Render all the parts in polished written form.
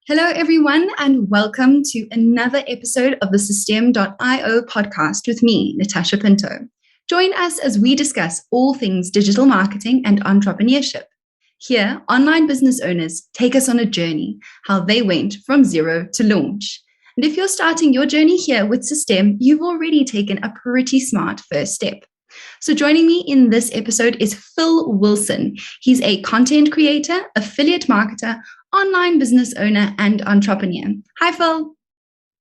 Hello, everyone, and welcome to another episode of the Systeme.io podcast with me, Natasha Pinto. Join us as we discuss all things digital marketing and entrepreneurship. Here, online business owners take us on a journey, how they went from zero to launch. And if you're starting your journey here with Systeme, you've already taken a pretty smart first step. So joining me in this episode is Phil Wilson. He's a content creator, affiliate marketer, online business owner, and entrepreneur. Hi, Phil.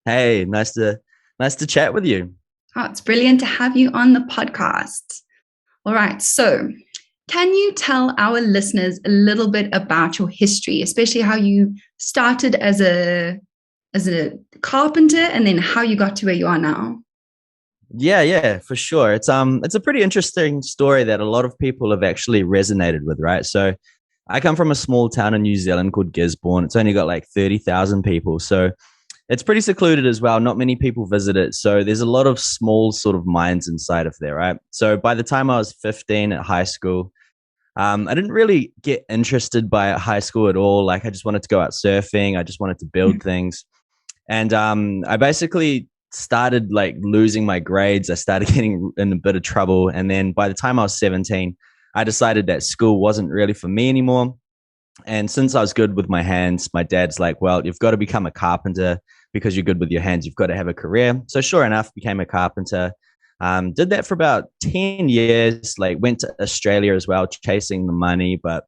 Hey, nice to chat with you. Oh, it's brilliant to have you on the podcast. All right, so can you tell our listeners a little bit about your history, especially how you started as a carpenter and then how you got to where you are now? Yeah, for sure. It's a pretty interesting story that a lot of people have actually resonated with, right? So I come from a small town in New Zealand called Gisborne. It's only got like 30,000 people. So it's pretty secluded as well. Not many people visit it. So there's a lot of small sort of minds inside of there, right? So by the time I was 15 at high school, I didn't really get interested by high school at all. Like I just wanted to go out surfing. I just wanted to build things. And I basically started like losing my grades. I started getting in a bit of trouble. And then by the time I was 17, I decided that school wasn't really for me anymore. And since I was good with my hands, my dad's like, well, you've got to become a carpenter because you're good with your hands. You've got to have a career. So sure enough, became a carpenter. Did that for about 10 years, like went to Australia as well, chasing the money. But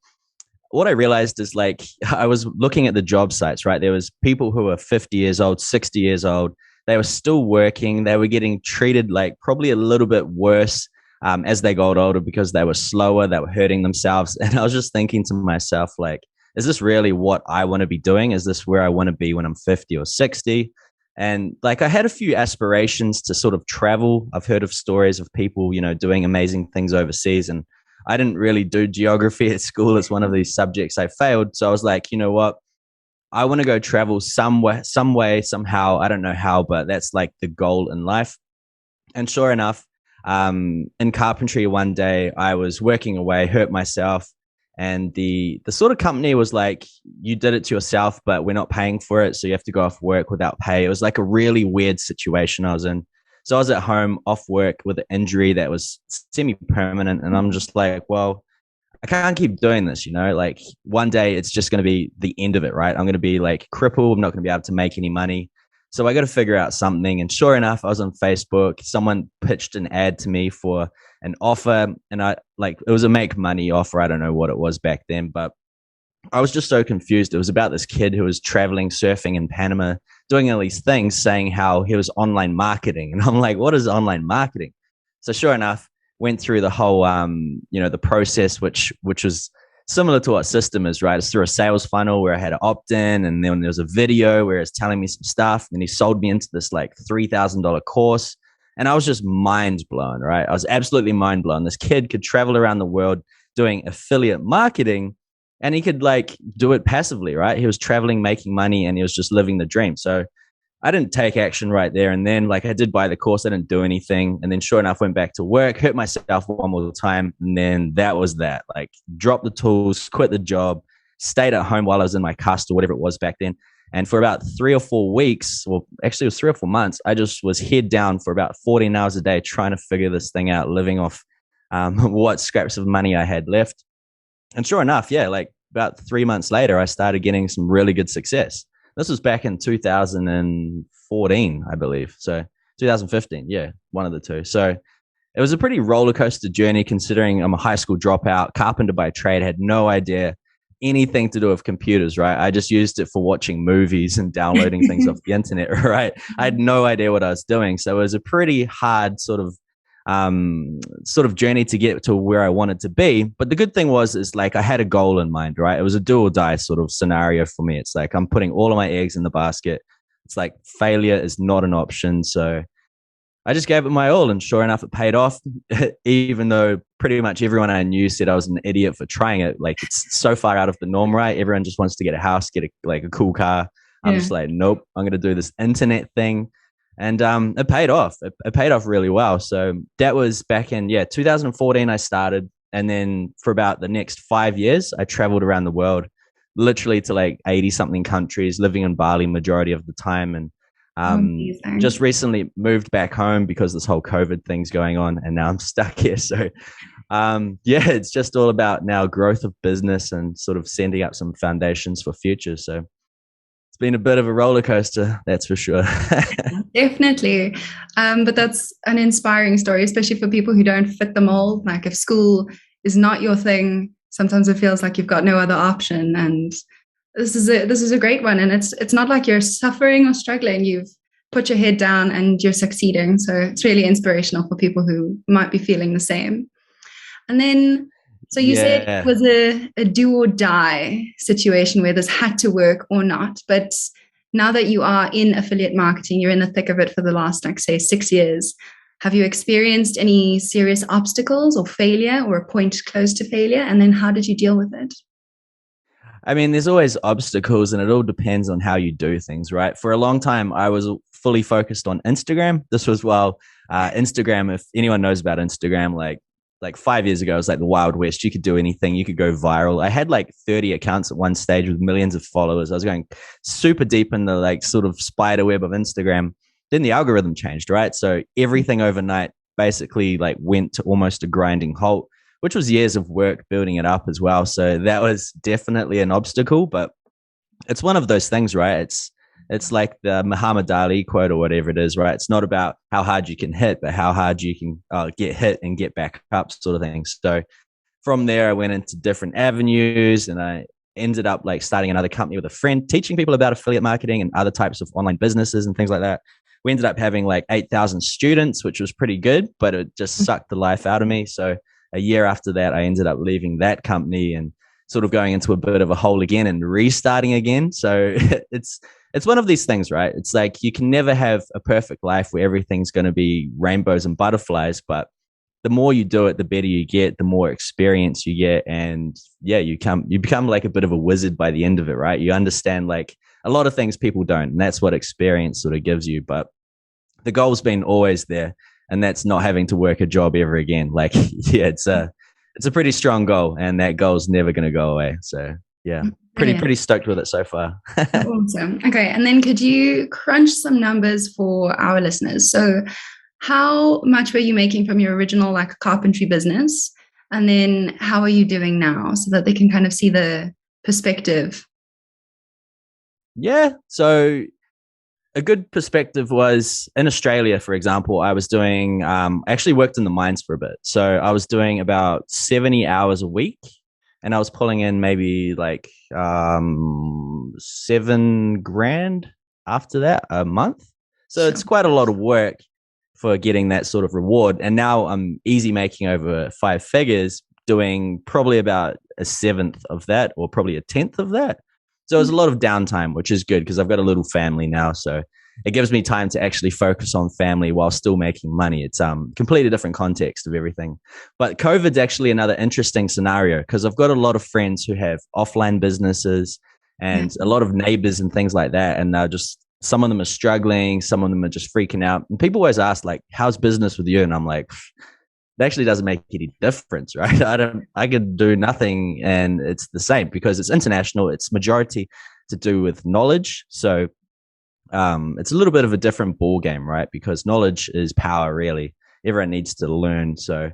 what I realized is like I was looking at the job sites, right? There was people who were 50 years old, 60 years old. They were still working. They were getting treated like probably a little bit worse as they got older because they were slower, they were hurting themselves. And I was just thinking to myself, like, is this really what I want to be doing? Is this where I want to be when I'm 50 or 60? And like I had a few aspirations to sort of travel. I've heard of stories of people, doing amazing things overseas. And I didn't really do geography at school. It's one of these subjects I failed. So I was like, you know what? I want to go travel somewhere, some way, somehow. I don't know how, but that's like the goal in life. And sure enough, in carpentry one day, I was working away, hurt myself. And the sort of company was like, you did it to yourself, but we're not paying for it. So you have to go off work without pay. It was like a really weird situation I was in. So I was at home off work with an injury that was semi-permanent. And I'm just like, well, I can't keep doing this, like one day it's just going to be the end of it, right? I'm going to be like crippled. I'm not going to be able to make any money. So I got to figure out something. And sure enough, I was on Facebook. Someone pitched an ad to me for an offer. And it was a make money offer. I don't know what it was back then, but I was just so confused. It was about this kid who was traveling, surfing in Panama, doing all these things, saying how he was online marketing. And I'm like, what is online marketing? So sure enough, went through the whole, the process, which was similar to what Systeme is, right? It's through a sales funnel where I had to opt in, and then there was a video where it's telling me some stuff, and he sold me into this like $3,000 course, and I was just mind blown, right? I was absolutely mind blown. This kid could travel around the world doing affiliate marketing, and he could like do it passively, right? He was traveling, making money, and he was just living the dream. So I didn't take action right there. And then like I did buy the course, I didn't do anything. And then sure enough, went back to work, hurt myself one more time. And then that was that, like dropped the tools, quit the job, stayed at home while I was in my cast or whatever it was back then. And for about 3 or 4 weeks, well, actually it was 3 or 4 months, I just was head down for about 14 hours a day, trying to figure this thing out, living off what scraps of money I had left. And sure enough, yeah, like about 3 months later, I started getting some really good success. This was back in 2014, I believe. So 2015, yeah, one of the two. So it was a pretty roller coaster journey considering I'm a high school dropout, carpenter by trade, had no idea anything to do with computers, right? I just used it for watching movies and downloading things off the internet, right? I had no idea what I was doing. So it was a pretty hard sort of journey to get to where I wanted to be. But the good thing is like I had a goal in mind, right? It was a do or die sort of scenario for me. It's like I'm putting all of my eggs in the basket. It's like failure is not an option. So I just gave it my all, and sure enough, it paid off. Even though pretty much everyone I knew said I was an idiot for trying it. Like it's so far out of the norm, right? Everyone just wants to get a house, get a cool car. I'm just like, nope, I'm going to do this internet thing. And it paid off. It paid off really well. So that was back in 2014 I started. And then for about the next 5 years, I traveled around the world literally to like 80 something countries, living in Bali majority of the time. And Amazing. just recently moved back home because this whole COVID thing's going on, and now I'm stuck here. So yeah, it's just all about now growth of business and sort of sending up some foundations for future. So it's been a bit of a roller coaster, that's for sure. Definitely. But that's an inspiring story, especially for people who don't fit the mold. Like if school is not your thing, sometimes it feels like you've got no other option. And this is a great one. And it's not like you're suffering or struggling. You've put your head down and you're succeeding. So it's really inspirational for people who might be feeling the same. And then, so you said it Yeah. was a do or die situation where this had to work or not. But now that you are in affiliate marketing, you're in the thick of it for the last, like, say, 6 years. Have you experienced any serious obstacles or failure or a point close to failure? And then how did you deal with it? I mean, there's always obstacles and it all depends on how you do things, right? For a long time, I was fully focused on Instagram. This was while Instagram, if anyone knows about Instagram, like 5 years ago, it was like the Wild West. You could do anything. You could go viral. I had like 30 accounts at one stage with millions of followers. I was going super deep in the like sort of spider web of Instagram. Then the algorithm changed, right? So everything overnight basically like went to almost a grinding halt, which was years of work building it up as well. So that was definitely an obstacle, but it's one of those things, right? It's like the Muhammad Ali quote or whatever it is, right? It's not about how hard you can hit, but how hard you can get hit and get back up, sort of thing. So from there, I went into different avenues, and I ended up like starting another company with a friend, teaching people about affiliate marketing and other types of online businesses and things like that. We ended up having like 8,000 students, which was pretty good, but it just sucked the life out of me. So a year after that, I ended up leaving that company and sort of going into a bit of a hole again and restarting again. So it's one of these things, right? It's like you can never have a perfect life where everything's going to be rainbows and butterflies, but the more you do it, the better you get, the more experience you get. And yeah, you become like a bit of a wizard by the end of it, right? You understand like a lot of things people don't, and that's what experience sort of gives you. But the goal's been always there, and that's not having to work a job ever again. Like, yeah, it's a pretty strong goal, and that goal's never going to go away. So yeah, pretty stoked with it so far. Awesome. Okay. And then could you crunch some numbers for our listeners? So how much were you making from your original like carpentry business? And then how are you doing now so that they can kind of see the perspective? Yeah. So a good perspective was in Australia, for example, I was doing, I actually worked in the mines for a bit. So I was doing about 70 hours a week, and I was pulling in maybe like 7 grand after that a month. So Sure. it's quite a lot of work for getting that sort of reward. And now I'm easy making over 5 figures, doing probably about a seventh of that, or probably a tenth of that. So there's a lot of downtime, which is good because I've got a little family now. So it gives me time to actually focus on family while still making money. It's completely different context of everything. But COVID's actually another interesting scenario because I've got a lot of friends who have offline businesses and a lot of neighbors and things like that. And they're just, some of them are struggling, some of them are just freaking out. And people always ask, like, how's business with you? And I'm like, it actually doesn't make any difference, right? I could do nothing and it's the same because it's international. It's majority to do with knowledge. So it's a little bit of a different ball game, right? Because knowledge is power, really. Everyone needs to learn. So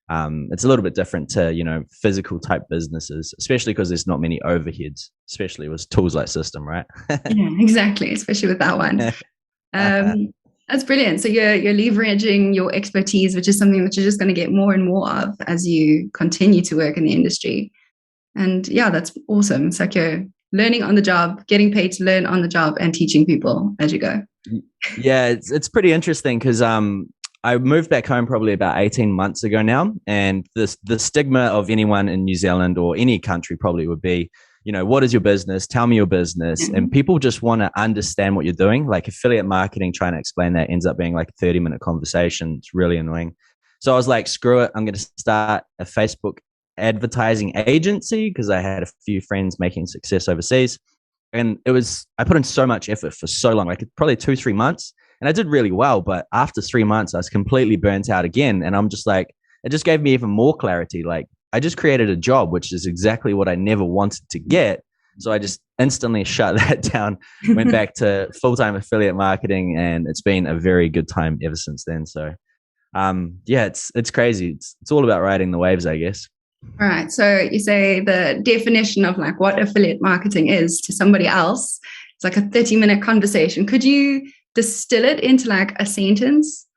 it's a little bit different to, physical type businesses, especially because there's not many overheads, especially with tools like System, right? Yeah, exactly, especially with that one. That's brilliant. So you're leveraging your expertise, which is something that you're just going to get more and more of as you continue to work in the industry. And yeah, that's awesome. It's like you're learning on the job, getting paid to learn on the job, and teaching people as you go. Yeah, it's pretty interesting because I moved back home probably about 18 months ago now, and the stigma of anyone in New Zealand or any country probably would be, what is your business? Tell me your business. Mm-hmm. And people just want to understand what you're doing. Like affiliate marketing, trying to explain that ends up being like a 30-minute conversation. It's really annoying. So I was like, screw it. I'm going to start a Facebook advertising agency because I had a few friends making success overseas. And I put in so much effort for so long, like probably 2-3 months. And I did really well. But after 3 months, I was completely burnt out again. And I'm just like, it just gave me even more clarity. Like, I just created a job, which is exactly what I never wanted to get. So I just instantly shut that down, went back to full-time affiliate marketing, and it's been a very good time ever since then. So yeah, it's crazy. It's all about riding the waves, I guess. All right. So you say the definition of like what affiliate marketing is to somebody else, it's like a 30-minute conversation. Could you distill it into like a sentence?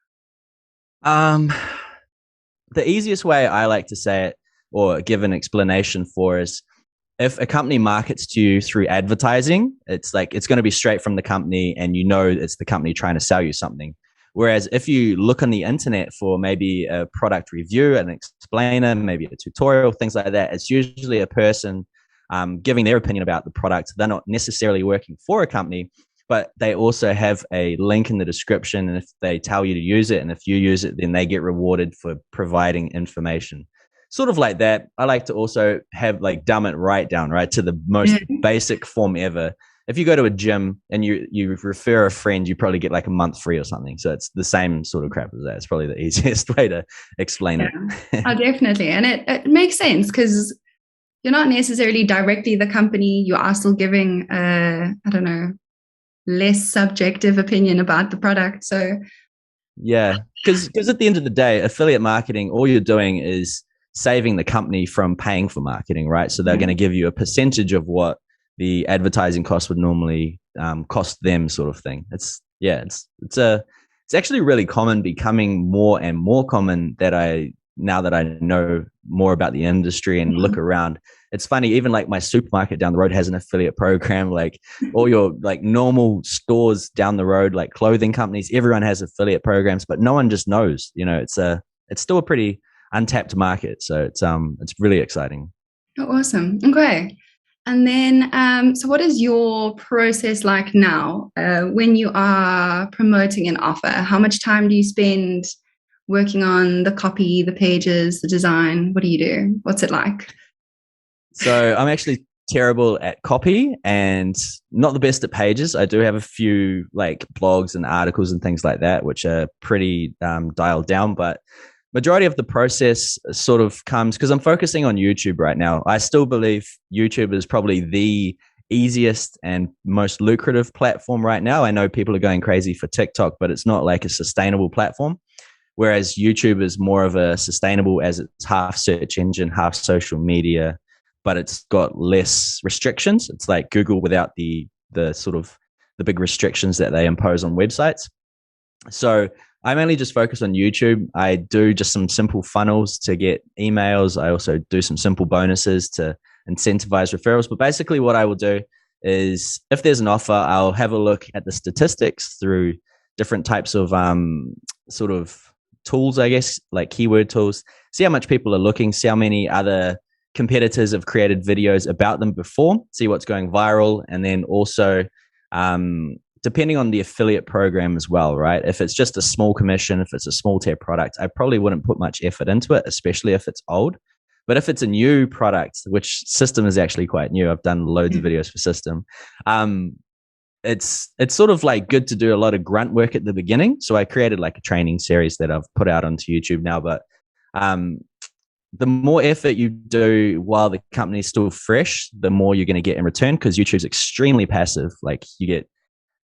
Um, the easiest way I like to say it or give an explanation for is if a company markets to you through advertising, it's like it's going to be straight from the company and you know it's the company trying to sell you something. Whereas if you look on the internet for maybe a product review, an explainer, maybe a tutorial, things like that, it's usually a person giving their opinion about the product. They're not necessarily working for a company, but they also have a link in the description. And if they tell you to use it and if you use it, then they get rewarded for providing information. Sort of like that. I like to also have like dumb it right down, right, to the most basic form ever. If you go to a gym and you refer a friend, you probably get like a month free or something. So it's the same sort of crap as that. It's probably the easiest way to explain it. Oh, definitely. And it makes sense because you're not necessarily directly the company. You are still giving, I don't know, less subjective opinion about the product. So yeah, because at the end of the day, affiliate marketing, all you're doing is saving the company from paying for marketing, right? So they're going to give you a percentage of what the advertising cost would normally cost them, sort of thing. It's actually really common, becoming more and more common now that I know more about the industry and look around. It's funny, even like my supermarket down the road has an affiliate program. Like all your like normal stores down the road, like clothing companies, everyone has affiliate programs, but no one just knows. You know, it's still a pretty untapped market. So it's really exciting. oh, awesome. Okay. And then, so what is your process like now when you are promoting an offer? How much time do you spend working on the copy, the pages, the design? What do you do? What's it like? So I'm actually terrible at copy and not the best at pages. I do have a few like blogs and articles and things like that, which are pretty dialed down, but majority of the process sort of comes because I'm focusing on YouTube right now. I still believe YouTube is probably the easiest and most lucrative platform right now. I know people are going crazy for TikTok, but it's not like a sustainable platform. Whereas YouTube is more of a sustainable as it's half search engine, half social media, but it's got less restrictions. It's like Google without the sort of the big restrictions that they impose on websites. So I mainly just focus on YouTube. I do just some simple funnels to get emails. I also do some simple bonuses to incentivize referrals. But basically what I will do is if there's an offer, I'll have a look at the statistics through different types of sort of tools, I guess, like keyword tools, see how much people are looking, see how many other competitors have created videos about them before, see what's going viral, and then also depending on the affiliate program as well, right? If it's just a small commission, if it's a small tier product, I probably wouldn't put much effort into it, especially if it's old. But if it's a new product, which Systeme is actually quite new, I've done loads of videos for Systeme. It's sort of like good to do a lot of grunt work at the beginning. So I created like a training series that I've put out onto YouTube now. But the more effort you do while the company is still fresh, the more you're going to get in return because YouTube's extremely passive. Like you get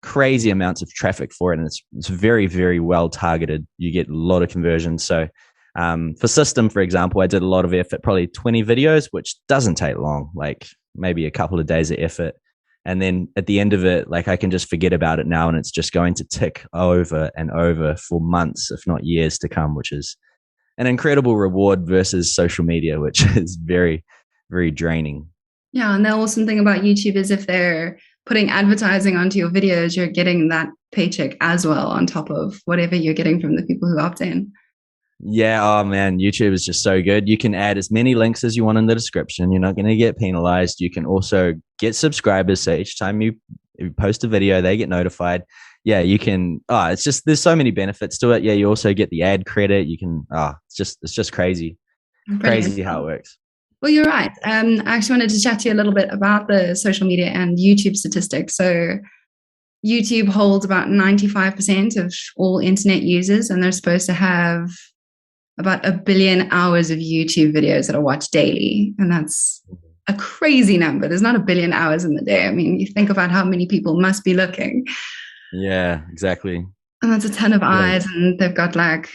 crazy amounts of traffic for it, and it's very, very well targeted. You get a lot of conversions. So for Systeme, for example, I did a lot of effort, probably 20 videos, which doesn't take long, like maybe a couple of days of effort. And then at the end of it, like I can just forget about it now and it's just going to tick over and over for months, if not years to come, which is an incredible reward versus social media, which is very, very draining. Yeah. And the awesome thing about YouTube is if they're putting advertising onto your videos, you're getting that paycheck as well on top of whatever you're getting from the people who opt in. Yeah. Oh man, YouTube is just so good. You can add as many links as you want in the description. You're not going to get penalized. You can also get subscribers. So each time you post a video, they get notified. Yeah, you can. It's just, there's so many benefits to it. Yeah. You also get the ad credit. You can, it's just crazy. Brilliant. Crazy how it works. Well, you're right. I actually wanted to chat to you a little bit about the social media and YouTube statistics. So YouTube holds about 95% of all internet users, and they're supposed to have about 1 billion hours of YouTube videos that are watched daily. And that's a crazy number. There's not a billion hours in the day. I mean, you think about how many people must be looking. Yeah, exactly. And that's a ton of Yeah. eyes. And they've got like,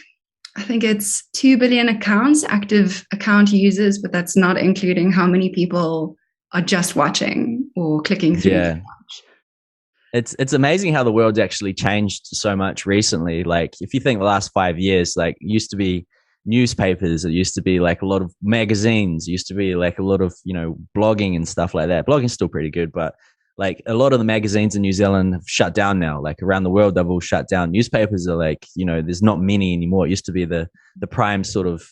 I think it's 2 billion accounts, active account users, but that's not including how many people are just watching or clicking through. Yeah. It's amazing how the world's actually changed so much recently. Like if you think the last 5 years, like it used to be newspapers, it used to be like a lot of magazines, it used to be like a lot of, blogging and stuff like that. Blogging's still pretty good, but like a lot of the magazines in New Zealand have shut down now. Like around the world, they've all shut down. Newspapers are like, there's not many anymore. It used to be the prime sort of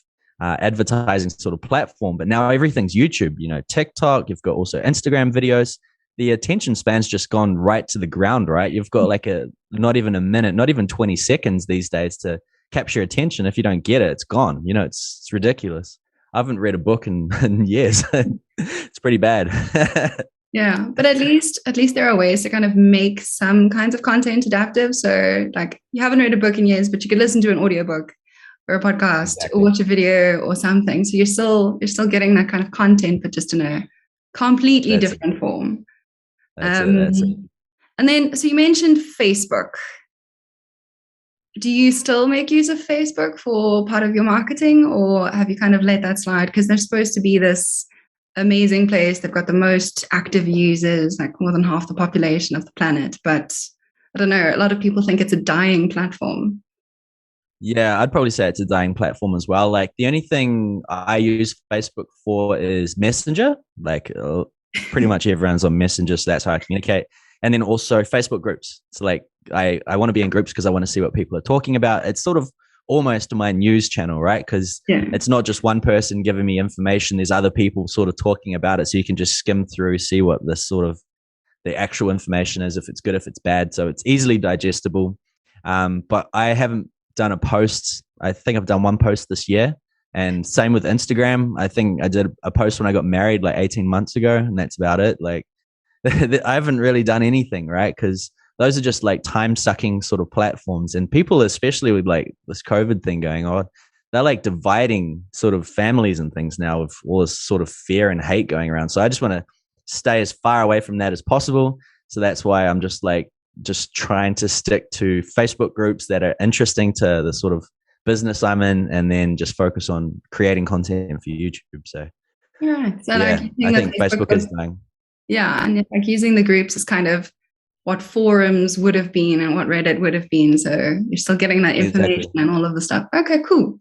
advertising sort of platform, but now everything's YouTube, TikTok, you've got also Instagram videos. The attention span's just gone right to the ground, right? You've got like not even a minute, not even 20 seconds these days to capture attention. If you don't get it, it's gone. It's ridiculous. I haven't read a book in years. It's pretty bad. Yeah, but at least there are ways to kind of make some kinds of content adaptive. So like you haven't read a book in years, but you could listen to an audiobook or a podcast or Exactly. watch a video or something. So you're still getting that kind of content, but just in a completely That's it. different form. That's it. That's it. And then, so you mentioned Facebook. Do you still make use of Facebook for part of your marketing, or have you kind of let that slide? Because they're supposed to be this amazing place. They've got the most active users, like more than half the population of the planet. But I don't know, a lot of people think it's a dying platform. Yeah, I'd probably say it's a dying platform as well. Like the only thing I use Facebook for is Messenger. Like pretty much everyone's on Messenger, so that's how I communicate. And then also Facebook groups. So like I want to be in groups because I want to see what people are talking about. It's sort of almost my news channel, right? Because Yeah. it's not just one person giving me information. There's other people sort of talking about it, so you can just skim through, see what this sort of the actual information is, if it's good, if it's bad. So it's easily digestible. But I haven't done a post. I think I've done one post this year. And same with Instagram. I think I did a post when I got married like 18 months ago, and that's about it. Like I haven't really done anything, right? Because those are just like time sucking sort of platforms. And people, especially with like this COVID thing going on, they're like dividing sort of families and things now with all this sort of fear and hate going around. So I just want to stay as far away from that as possible. So that's why I'm just trying to stick to Facebook groups that are interesting to the sort of business I'm in, and then just focus on creating content for YouTube. So Yeah. So like yeah, I using the think Facebook Facebook is group, dying. yeah, and like using the groups is kind of what forums would have been and what Reddit would have been. So you're still getting that information Exactly. and all of the stuff. Okay, cool.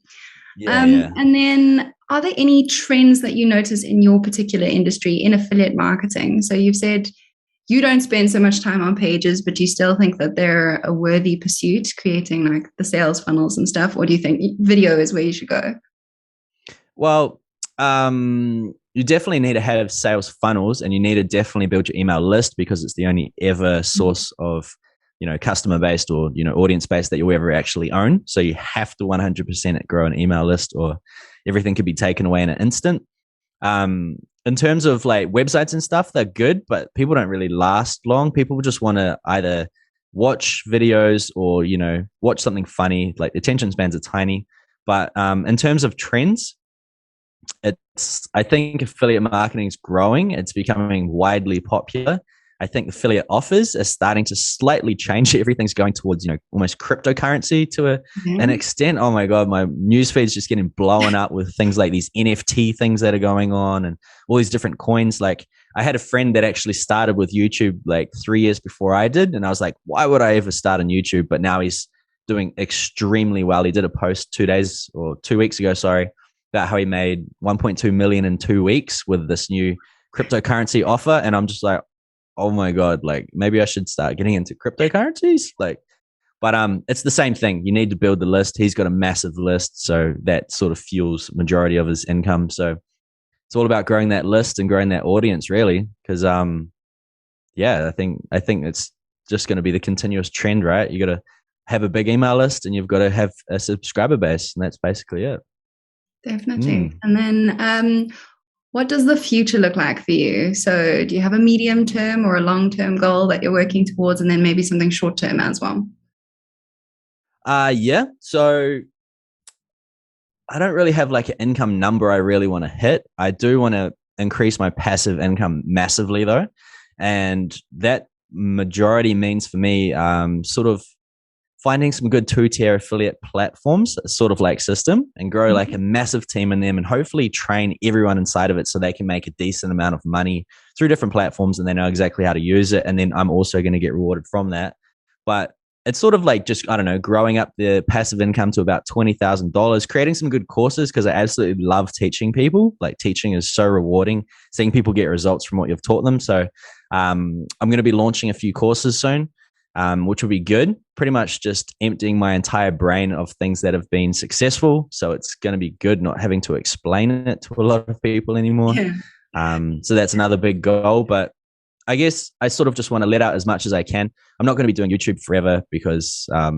Yeah, yeah. And then are there any trends that you notice in your particular industry in affiliate marketing? So you've said you don't spend so much time on pages, but do you still think that they're a worthy pursuit, creating like the sales funnels and stuff? Or do you think video is where you should go? Well, you definitely need to have sales funnels, and you need to definitely build your email list, because it's the only ever source of, customer based or, audience based that you'll ever actually own. So you have to 100% grow an email list, or everything could be taken away in an instant. In terms of like websites and stuff, they're good, but people don't really last long. People just want to either watch videos or, watch something funny. Like attention spans are tiny. But in terms of trends, I think affiliate marketing is growing. It's becoming widely popular. I think affiliate offers are starting to slightly change. Everything's going towards, almost cryptocurrency to an Yeah. extent. Oh my God, my newsfeed's just getting blown up with things like these NFT things that are going on and all these different coins. Like I had a friend that actually started with YouTube like 3 years before I did. And I was like, why would I ever start on YouTube? But now he's doing extremely well. He did a post 2 weeks ago, sorry, about how he made 1.2 million in 2 weeks with this new cryptocurrency offer. And I'm just like, oh my God, like maybe I should start getting into cryptocurrencies. But it's the same thing. You need to build the list. He's got a massive list, so that sort of fuels majority of his income. So it's all about growing that list and growing that audience, really. Because yeah, I think it's just going to be the continuous trend, right? You got to have a big email list, and you've got to have a subscriber base, and that's basically it. Definitely. And then what does the future look like for you? So do you have a medium term or a long term goal that you're working towards, and then maybe something short term as well? Yeah. So I don't really have like an income number I really want to hit. I do want to increase my passive income massively though. And that majority means for me, sort of finding some good two-tier affiliate platforms, sort of like System, and grow like a massive team in them and hopefully train everyone inside of it so they can make a decent amount of money through different platforms and they know exactly how to use it. And then I'm also going to get rewarded from that. But it's sort of like just, I don't know, growing up the passive income to about $20,000, creating some good courses because I absolutely love teaching people. Like teaching is so rewarding, seeing people get results from what you've taught them. So I'm going to be launching a few courses soon. Which will be good. Pretty much just emptying my entire brain of things that have been successful. So it's going to be good not having to explain it to a lot of people anymore. Yeah. So that's another big goal. But I guess I sort of just want to let out as much as I can. I'm not going to be doing YouTube forever because, I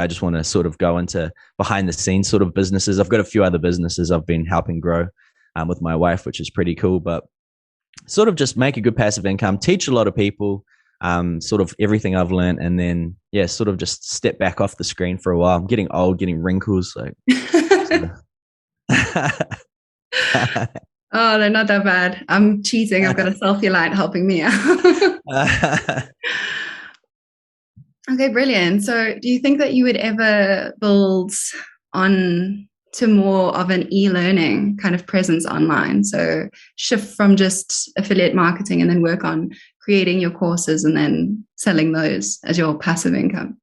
just want to sort of go into behind the scenes sort of businesses. I've got a few other businesses I've been helping grow with my wife, which is pretty cool. But sort of just make a good passive income, teach a lot of people. Sort of everything I've learned, and then sort of just step back off the screen for a while. I'm getting old, getting wrinkles. So. Oh, they're not that bad. I'm cheating. I've got a selfie light helping me out. Okay, brilliant. So do you think that you would ever build on to more of an e-learning kind of presence online? So shift from just affiliate marketing and then work on creating your courses and then selling those as your passive income?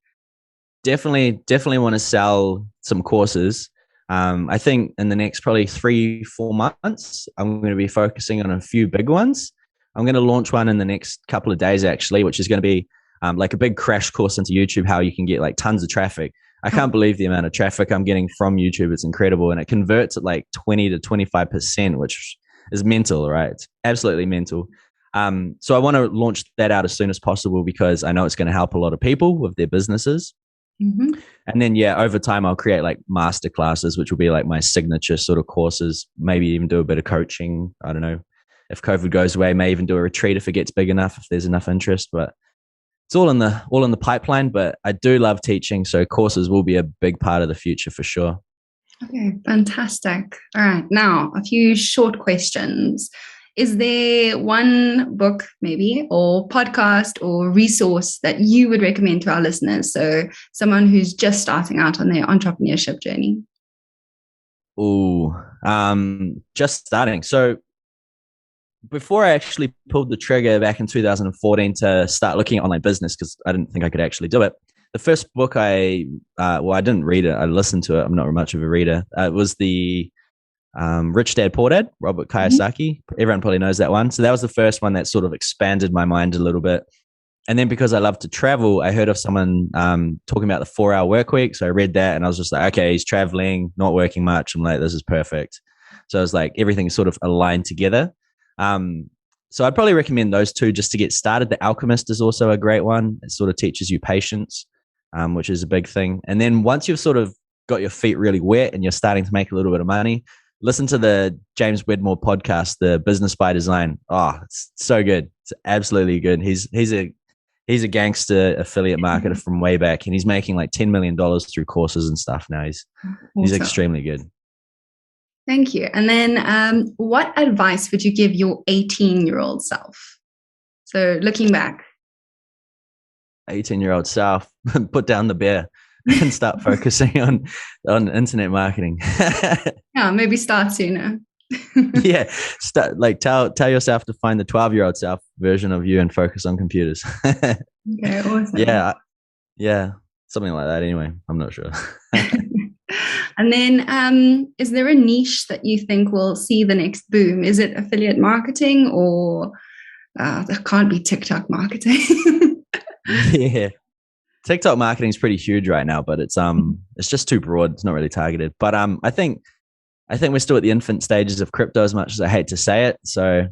Definitely want to sell some courses. I think in the next probably 3-4 months, I'm going to be focusing on a few big ones. I'm going to launch one in the next couple of days, actually, which is going to be like a big crash course into YouTube, how you can get like tons of traffic. I can't believe the amount of traffic I'm getting from YouTube. It's incredible. And it converts at like 20 to 25%, which is mental, right? It's absolutely mental. So I want to launch that out as soon as possible because I know it's going to help a lot of people with their businesses. And then, over time, I'll create like master classes, which will be like my signature sort of courses, maybe even do a bit of coaching. I don't know if COVID goes away, may even do a retreat if it gets big enough, if there's enough interest, but it's all in the pipeline. But I do love teaching. So courses will be a big part of the future for sure. Okay, fantastic. All right. Now, a few short questions. Is there one book maybe or podcast or resource that you would recommend to our listeners? So someone who's just starting out on their entrepreneurship journey. Just starting. So before I actually pulled the trigger back in 2014 to start looking at online business, because I didn't think I could actually do it, the first book I didn't read it. I listened to it. I'm not much of a reader. It was the Rich Dad Poor Dad, Robert Kiyosaki. Everyone probably knows that one. So that was the first one that sort of expanded my mind a little bit. And then because I love to travel, I heard of someone talking about the 4-hour work week. So I read that and I was just like, okay, he's traveling, not working much. I'm like, this is perfect. So I was like, everything sort of aligned together. So I'd probably recommend those two just to get started. The Alchemist is also a great one. It sort of teaches you patience, which is a big thing. And then once you've sort of got your feet really wet and you're starting to make a little bit of money, listen to the James Wedmore podcast, The Business by Design. Oh, it's so good. It's absolutely good. He's a gangster affiliate marketer from way back, and he's making like $10 million through courses and stuff now. He's extremely good. Thank you. And then what advice would you give your 18-year-old self? So looking back. 18-year-old self, put down the beer and start focusing on internet marketing. Yeah, maybe start sooner. Tell yourself to find the 12-year-old self version of you and focus on computers. Okay, awesome. Yeah, something like that. Anyway, I'm not sure. And then, is there a niche that you think will see the next boom? Is it affiliate marketing or there can't be TikTok marketing? Yeah. TikTok marketing is pretty huge right now, but it's just too broad. It's not really targeted. But I think we're still at the infant stages of crypto, as much as I hate to say it. So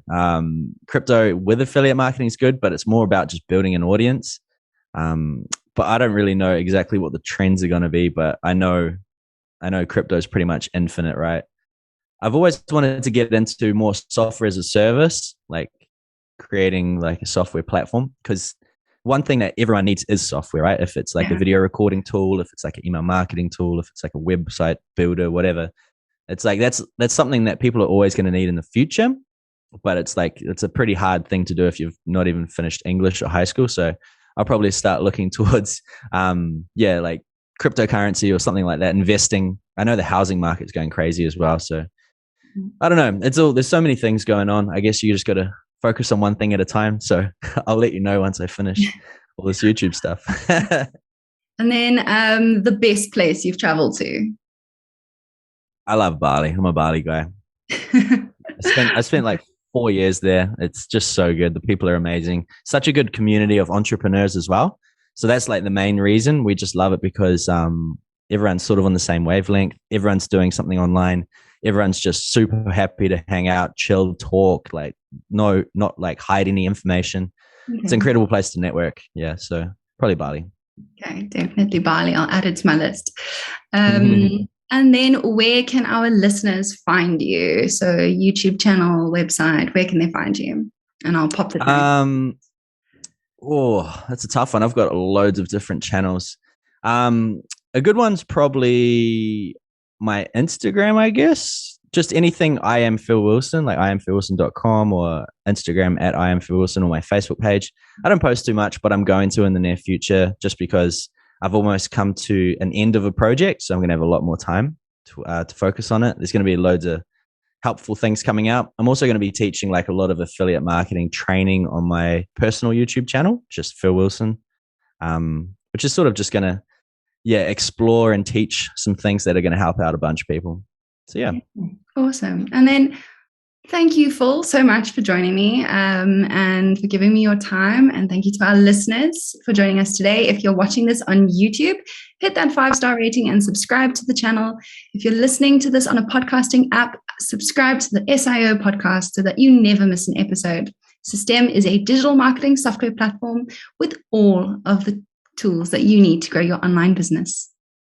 crypto with affiliate marketing is good, but it's more about just building an audience. But I don't really know exactly what the trends are going to be. But I know crypto is pretty much infinite, right? I've always wanted to get into more software as a service, like creating like a software platform, because one thing that everyone needs is software, right? If it's like a video recording tool, if it's like an email marketing tool, if it's like a website builder, whatever. It's like that's something that people are always going to need in the future. but it's a pretty hard thing to do if you've not even finished English or high school. So I'll probably start looking towards like cryptocurrency or something like that, investing. I know the housing market's going crazy as well. So I don't know. There's so many things going on. I guess you just got to focus on one thing at a time. So I'll let you know once I finish all this YouTube stuff. And then the best place you've traveled to? I love Bali. I'm a Bali guy. I spent like 4 years there. It's just so good. The people are amazing. Such a good community of entrepreneurs as well. So that's like the main reason. We just love it because everyone's sort of on the same wavelength. Everyone's doing something online. Everyone's just super happy to hang out, chill, talk, like not like hide any information. Okay. It's an incredible place to network. Yeah. So probably Bali. Okay, definitely Bali. I'll add it to my list. And then where can our listeners find you? So YouTube channel, website, where can they find you? And I'll pop the link. Oh, that's a tough one. I've got loads of different channels. A good one's probably my Instagram, I guess. Just anything I am Phil Wilson, like iamphilwilson.com or Instagram at I am Phil Wilson or my Facebook page. I don't post too much, but I'm going to in the near future just because I've almost come to an end of a project. So I'm going to have a lot more time to focus on it. There's going to be loads of helpful things coming out. I'm also going to be teaching like a lot of affiliate marketing training on my personal YouTube channel, just Phil Wilson, which is sort of just going to, explore and teach some things that are going to help out a bunch of people. So, yeah. Awesome. And then thank you, Phil, so much for joining me and for giving me your time. And thank you to our listeners for joining us today. If you're watching this on YouTube, hit that 5-star rating and subscribe to the channel. If you're listening to this on a podcasting app, subscribe to the SIO podcast so that you never miss an episode. Systeme is a digital marketing software platform with all of the tools that you need to grow your online business.